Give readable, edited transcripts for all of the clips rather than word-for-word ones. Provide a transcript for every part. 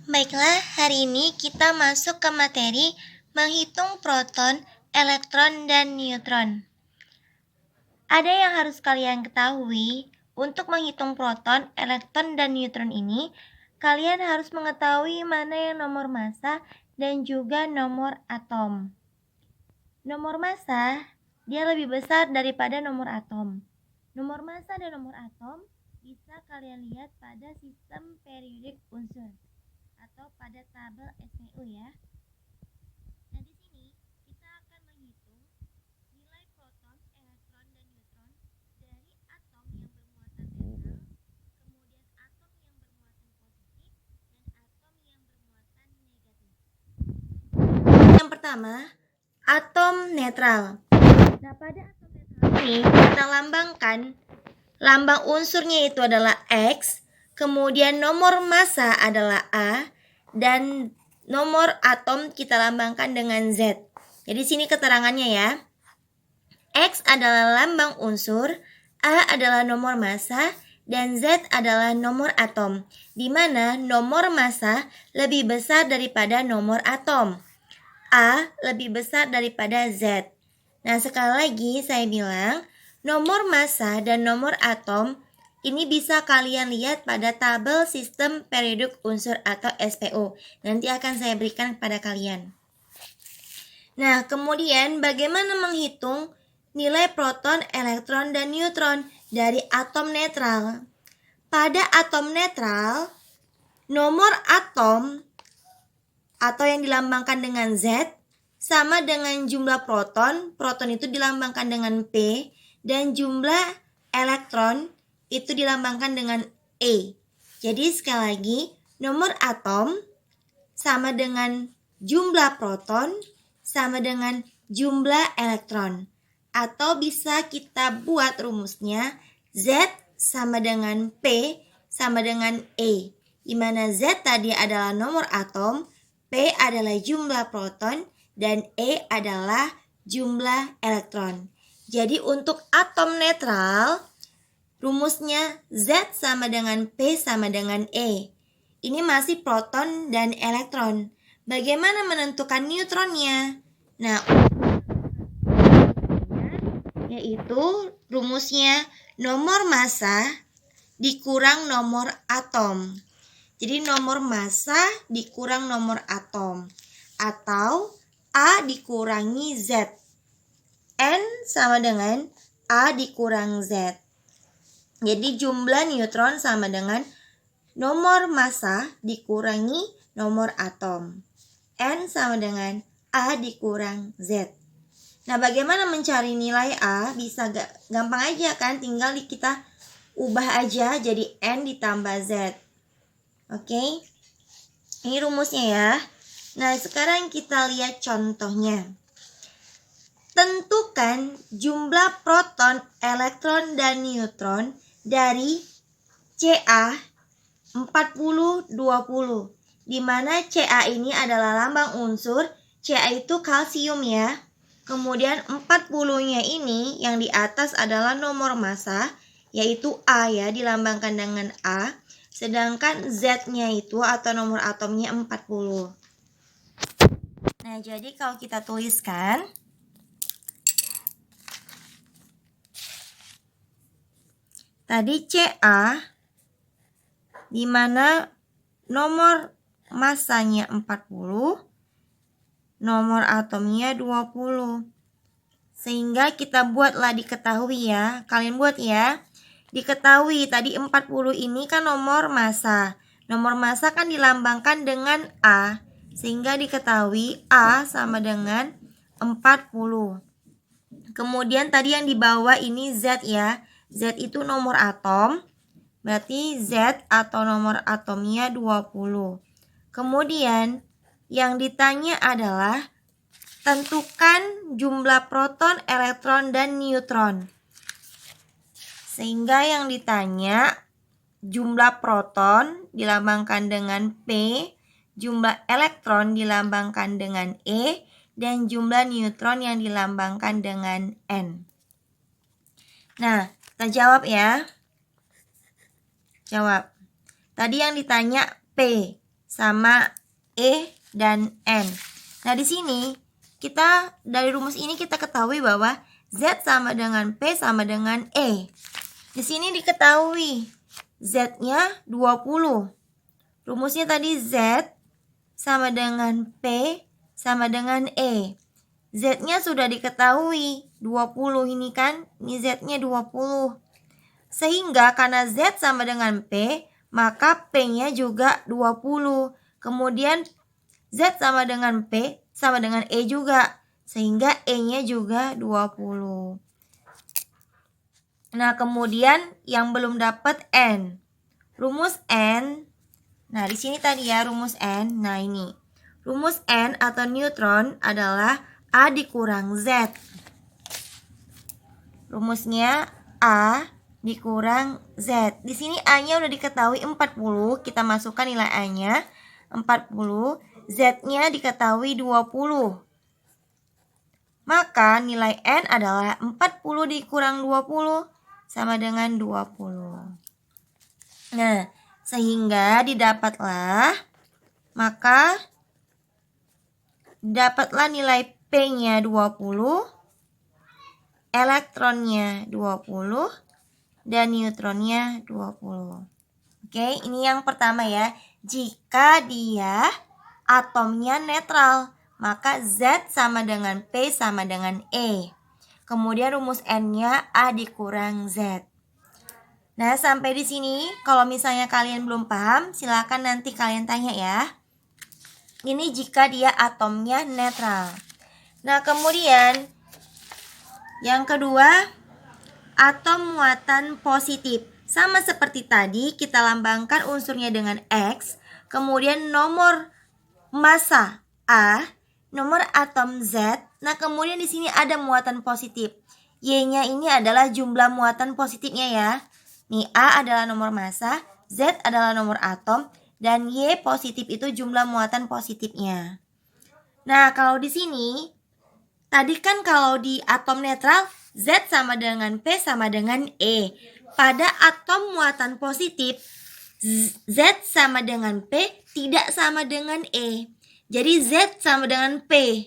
Baiklah, hari ini kita masuk ke materi menghitung proton, elektron, dan neutron. Ada yang harus kalian ketahui, untuk menghitung proton, elektron, dan neutron ini, kalian harus mengetahui mana yang nomor massa dan juga nomor atom. Nomor massa, dia lebih besar daripada nomor atom. Nomor massa dan nomor atom bisa kalian lihat pada sistem periodik unsur atau pada tabel SPU ya. Nah, di sini kita akan menghitung nilai proton, elektron, dan neutron dari atom yang bermuatan netral, kemudian atom yang bermuatan positif, dan atom yang bermuatan negatif. Yang pertama, atom netral. Nah, pada atom netral ini kita lambangkan, lambang unsurnya itu adalah X, kemudian nomor massa adalah A, dan nomor atom kita lambangkan dengan Z. Jadi sini keterangannya ya. X adalah lambang unsur, A adalah nomor massa, dan Z adalah nomor atom, di mana nomor massa lebih besar daripada nomor atom. A lebih besar daripada Z. Nah, sekali lagi saya bilang, nomor massa dan nomor atom ini bisa kalian lihat pada tabel sistem periodik unsur atau SPU. Nanti akan saya berikan kepada kalian. Nah, kemudian bagaimana menghitung nilai proton, elektron, dan neutron dari atom netral? Pada atom netral, nomor atom atau yang dilambangkan dengan Z sama dengan jumlah proton. Proton itu dilambangkan dengan P, dan jumlah elektron itu dilambangkan dengan E. Jadi sekali lagi, nomor atom sama dengan jumlah proton sama dengan jumlah elektron. Atau bisa kita buat rumusnya Z sama dengan P sama dengan E, di mana Z tadi adalah nomor atom, P adalah jumlah proton, dan E adalah jumlah elektron. Jadi untuk atom netral, rumusnya Z sama dengan P sama dengan E. Ini masih proton dan elektron. Bagaimana menentukan neutronnya? Nah, yaitu rumusnya nomor massa dikurang nomor atom. Jadi nomor massa dikurang nomor atom, atau A dikurangi Z. N sama dengan A dikurang Z. Jadi jumlah neutron sama dengan nomor massa dikurangi nomor atom. N sama dengan A dikurang Z. Nah, bagaimana mencari nilai A? Bisa gampang aja kan, tinggal kita ubah aja jadi N ditambah Z. Oke, ini rumusnya ya. Nah, sekarang kita lihat contohnya. Tentukan jumlah proton, elektron, dan neutron dari Ca 40-20, di mana Ca ini adalah lambang unsur. Ca itu kalsium ya. Kemudian 40-nya ini yang di atas adalah nomor massa, yaitu A ya, dilambangkan dengan A. Sedangkan Z-nya itu atau nomor atomnya 40. Nah, jadi kalau kita tuliskan, tadi Ca, di mana nomor massanya 40, nomor atomnya 20. Sehingga kita buatlah diketahui ya. Kalian buat ya. Diketahui tadi 40 ini kan nomor massa. Nomor massa kan dilambangkan dengan A. Sehingga diketahui A sama dengan 40. Kemudian tadi yang di bawah ini Z ya. Z itu nomor atom. Berarti Z atau nomor atomnya 20. Kemudian yang ditanya adalah tentukan jumlah proton, elektron, dan neutron. Sehingga yang ditanya jumlah proton dilambangkan dengan P, jumlah elektron dilambangkan dengan E, dan jumlah neutron yang dilambangkan dengan N. Nah, kita jawab ya. Jawab. Tadi yang ditanya P. sama E dan N. Nah, di sini kita dari rumus ini kita ketahui bahwa Z sama dengan P sama dengan E. Di sini diketahui Z-nya 20. Rumusnya tadi Z sama dengan P sama dengan E. Z-nya sudah diketahui 20 ini kan, ini Z-nya 20. Sehingga karena Z sama dengan P, maka P-nya juga 20. Kemudian Z sama dengan P sama dengan E juga, sehingga E-nya juga 20. Nah, kemudian yang belum dapat N. Rumus N. Nah, di sini tadi ya rumus N. Nah, ini. Rumus N atau neutron adalah A dikurang Z. Rumusnya A dikurang Z. Di sini A-nya udah diketahui 40. Kita masukkan nilai A-nya 40. Z-nya diketahui 20. Maka nilai N adalah 40 dikurang 20 sama dengan 20. Nah, sehingga didapatlah nilai P-nya 20, elektronnya 20, dan neutronnya 20. Oke, ini yang pertama ya. Jika dia atomnya netral, maka Z sama dengan P sama dengan E. Kemudian rumus N-nya A dikurang Z. Nah, sampai di sini kalau misalnya kalian belum paham, silakan nanti kalian tanya ya. Ini jika dia atomnya netral. Nah, kemudian yang kedua, atom muatan positif. Sama seperti tadi, kita lambangkan unsurnya dengan X, kemudian nomor massa A, nomor atom Z. Nah, kemudian di sini ada muatan positif. Y-nya ini adalah jumlah muatan positifnya ya. Nih, A adalah nomor massa, Z adalah nomor atom, dan Y positif itu jumlah muatan positifnya. Nah, kalau di sini tadi kan kalau di atom netral Z sama dengan P sama dengan E. Pada atom muatan positif Z sama dengan P tidak sama dengan E. Jadi Z sama dengan P.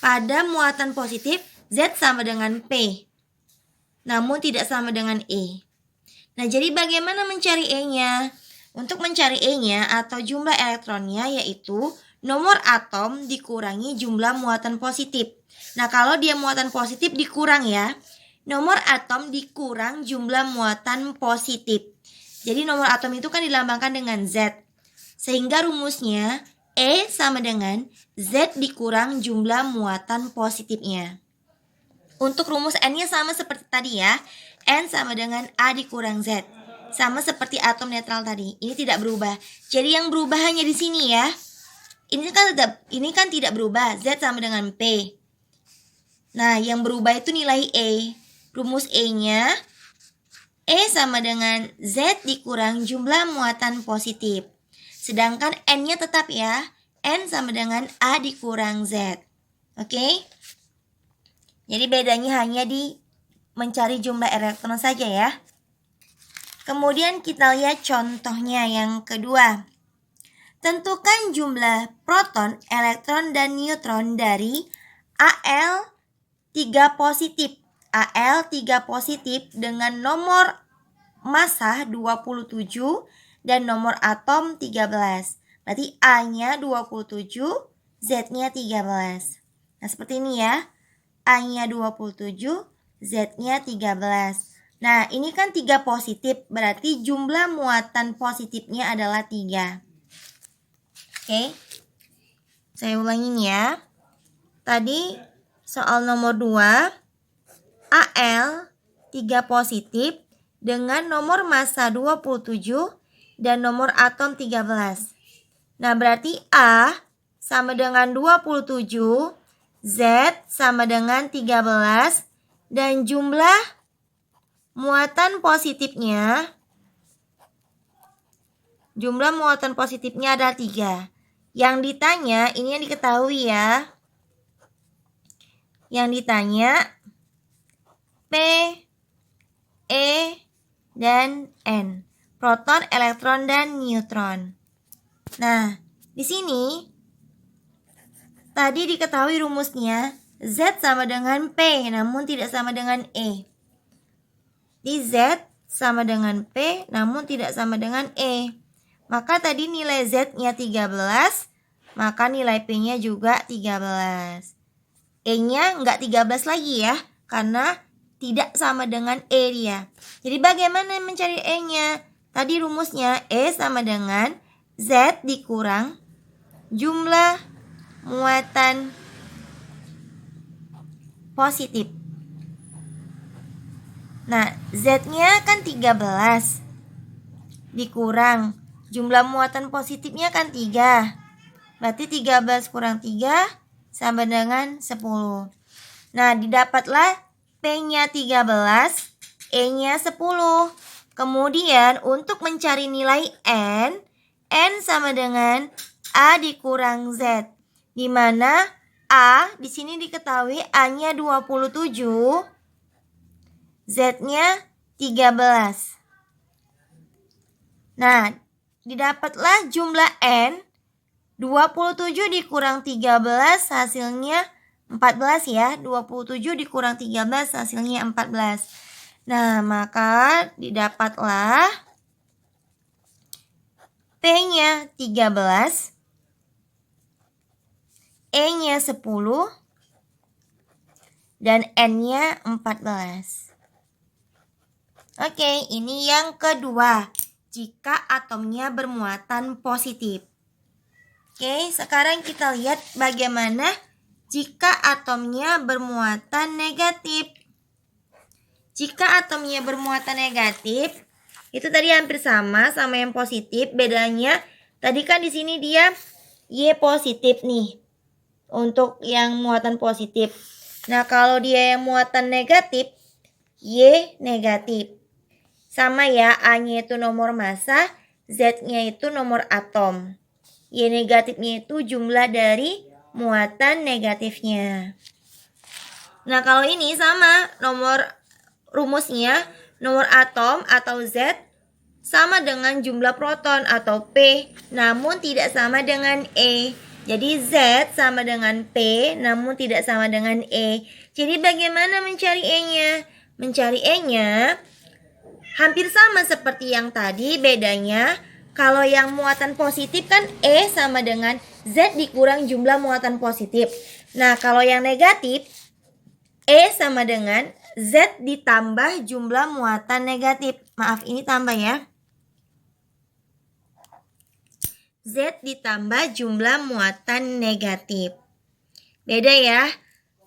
Pada muatan positif Z sama dengan P, namun tidak sama dengan E. Nah, jadi bagaimana mencari E-nya? Untuk mencari E-nya atau jumlah elektronnya yaitu nomor atom dikurangi jumlah muatan positif. Nah, kalau dia muatan positif dikurang ya. Nomor atom dikurang jumlah muatan positif. Jadi nomor atom itu kan dilambangkan dengan Z. Sehingga rumusnya E sama dengan Z dikurang jumlah muatan positifnya. Untuk rumus N-nya sama seperti tadi ya. N sama dengan A dikurang Z. Sama seperti atom netral tadi. Ini tidak berubah. Jadi yang berubah hanya di sini ya. Ini kan tidak berubah. Z sama dengan P. Nah, yang berubah itu nilai E. Rumus E-nya E sama dengan Z dikurang jumlah muatan positif. Sedangkan N-nya tetap ya. N sama dengan A dikurang Z. Oke? Jadi bedanya hanya di mencari jumlah elektron saja ya. Kemudian kita lihat contohnya yang kedua. Tentukan jumlah proton, elektron, dan neutron dari Al 3 positif. Al3 positif dengan nomor massa 27 dan nomor atom 13. Berarti A-nya 27, Z-nya 13. Nah, seperti ini ya. A-nya 27, Z-nya 13. Nah, ini kan 3 positif, berarti jumlah muatan positifnya adalah 3. Oke. Saya ulangin ya. Tadi soal nomor 2, Al 3 positif dengan nomor massa 27 dan nomor atom 13. Nah, berarti A sama dengan 27, Z sama dengan 13, dan jumlah muatan positifnya adalah 3. Yang ditanya, ini yang diketahui ya. Yang ditanya P, E, dan N. Proton, elektron, dan neutron. Nah, Di sini tadi diketahui rumusnya Z sama dengan P, namun tidak sama dengan E. Di Z sama dengan P, namun tidak sama dengan E. Maka tadi nilai Z-nya 13, maka nilai P-nya juga 13. E-nya nggak 13 lagi ya, karena tidak sama dengan E dia. Jadi bagaimana mencari E-nya? Tadi rumusnya E sama dengan Z dikurang jumlah muatan positif. Nah, Z-nya kan 13 dikurang jumlah muatan positifnya kan 3. Berarti 13 kurang 3 sama dengan 10. Nah, didapatlah P-nya 13, E-nya 10. Kemudian untuk mencari nilai N sama dengan A dikurang Z. Di mana A di sini diketahui A-nya 27, Z-nya 13. Nah, didapatlah jumlah N 27 dikurang 13 hasilnya 14 ya. 27 dikurang 13 hasilnya 14. Nah, maka didapatlah P-nya 13, E-nya 10, dan N-nya 14. Oke, ini yang kedua. Jika atomnya bermuatan positif. Oke, sekarang kita lihat bagaimana jika atomnya bermuatan negatif. Jika atomnya bermuatan negatif, itu tadi hampir sama yang positif. Bedanya tadi kan di sini dia Y positif nih. Untuk yang muatan positif. Nah, kalau dia yang muatan negatif, Y negatif. Sama ya, A-nya itu nomor massa, Z-nya itu nomor atom. Y negatifnya itu jumlah dari muatan negatifnya. Nah, kalau ini sama, rumusnya nomor atom atau Z sama dengan jumlah proton atau P, namun tidak sama dengan E. Jadi Z sama dengan P, namun tidak sama dengan E. Jadi bagaimana mencari E-nya? Mencari E-nya hampir sama seperti yang tadi, bedanya kalau yang muatan positif kan E sama dengan Z dikurang jumlah muatan positif. Nah, kalau yang negatif, E sama dengan Z ditambah jumlah muatan negatif. Maaf, ini tambah ya. Z ditambah jumlah muatan negatif. Beda ya.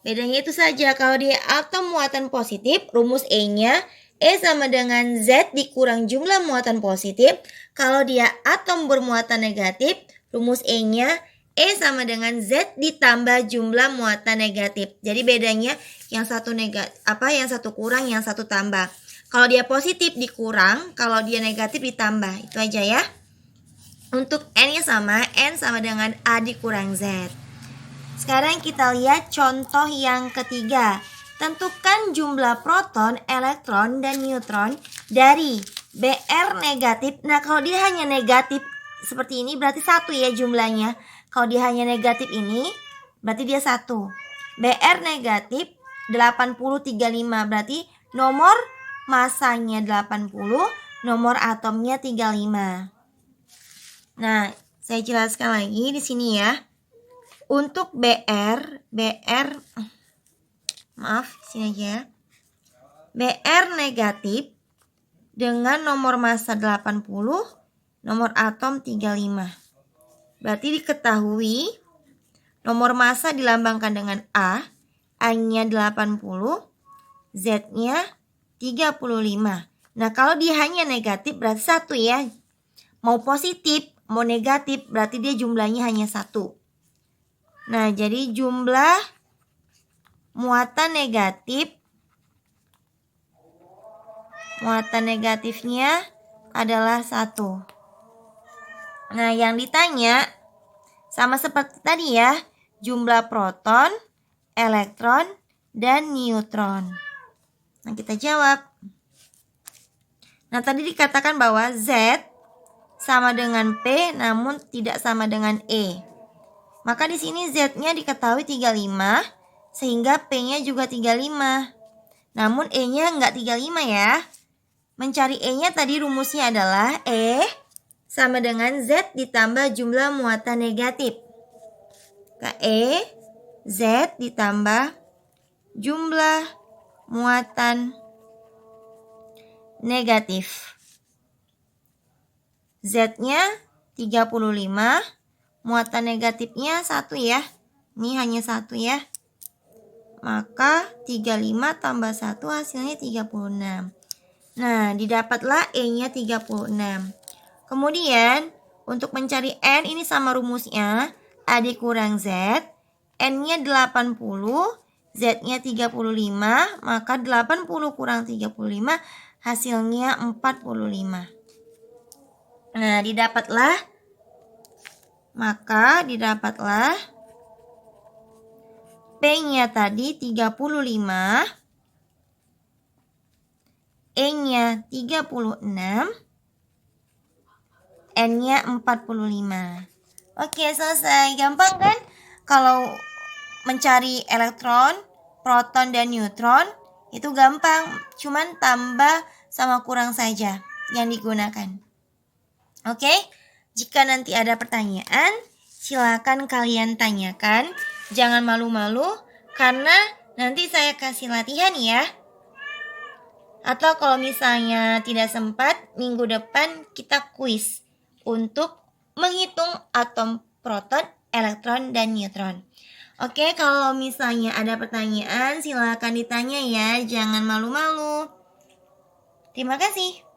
Bedanya itu saja. Kalau dia atom muatan positif, rumus E-nya E sama dengan Z dikurang jumlah muatan positif. Kalau dia atom bermuatan negatif, rumus E-nya E sama dengan Z ditambah jumlah muatan negatif. Jadi bedanya yang satu yang satu kurang, yang satu tambah. Kalau dia positif dikurang, kalau dia negatif ditambah. Itu aja ya. Untuk N-nya sama, N sama dengan A dikurang Z. Sekarang kita lihat contoh yang ketiga. Tentukan jumlah proton, elektron, dan neutron dari Br negatif. Nah, kalau dia hanya negatif seperti ini berarti 1 ya jumlahnya. Kalau dia hanya negatif ini berarti dia 1. Br negatif 8035 berarti nomor masanya 80, nomor atomnya 35. Nah, saya jelaskan lagi di sini ya. Untuk maaf, sini aja ya. Br negatif dengan nomor massa 80, nomor atom 35. Berarti diketahui nomor massa dilambangkan dengan A, A-nya 80, Z-nya 35. Nah, kalau dia hanya negatif berarti 1 ya. Mau positif, mau negatif berarti dia jumlahnya hanya 1. Nah, jadi jumlah muatan negatifnya adalah 1. Nah, yang ditanya sama seperti tadi ya, jumlah proton, elektron, dan neutron. Nah, kita jawab. Nah, tadi dikatakan bahwa Z sama dengan P namun tidak sama dengan E. Maka di sini Z-nya diketahui 35 sehingga P-nya juga 35. Namun E-nya enggak 35 ya. Mencari E-nya tadi rumusnya adalah E sama dengan Z ditambah jumlah muatan negatif. E, Z ditambah jumlah muatan negatif. Z-nya 35, muatan negatifnya 1 ya. Ini hanya 1 ya. Maka 35 tambah 1 hasilnya 36. Nah, didapatlah E-nya 36. Kemudian, untuk mencari N ini sama rumusnya. A dikurang Z. N-nya 80, Z-nya 35. Maka 80 kurang 35 hasilnya 45. Nah, didapatlah P-nya tadi 35, E-nya 36, N-nya 45. Oke, selesai. Gampang kan? Kalau mencari elektron, proton, dan neutron itu gampang. Cuman tambah sama kurang saja yang digunakan. Oke? Jika nanti ada pertanyaan, silakan kalian tanyakan. Jangan malu-malu karena nanti saya kasih latihan ya. Atau kalau misalnya tidak sempat, minggu depan kita kuis untuk menghitung atom proton, elektron, dan neutron. Oke, kalau misalnya ada pertanyaan, silakan ditanya ya. Jangan malu-malu. Terima kasih.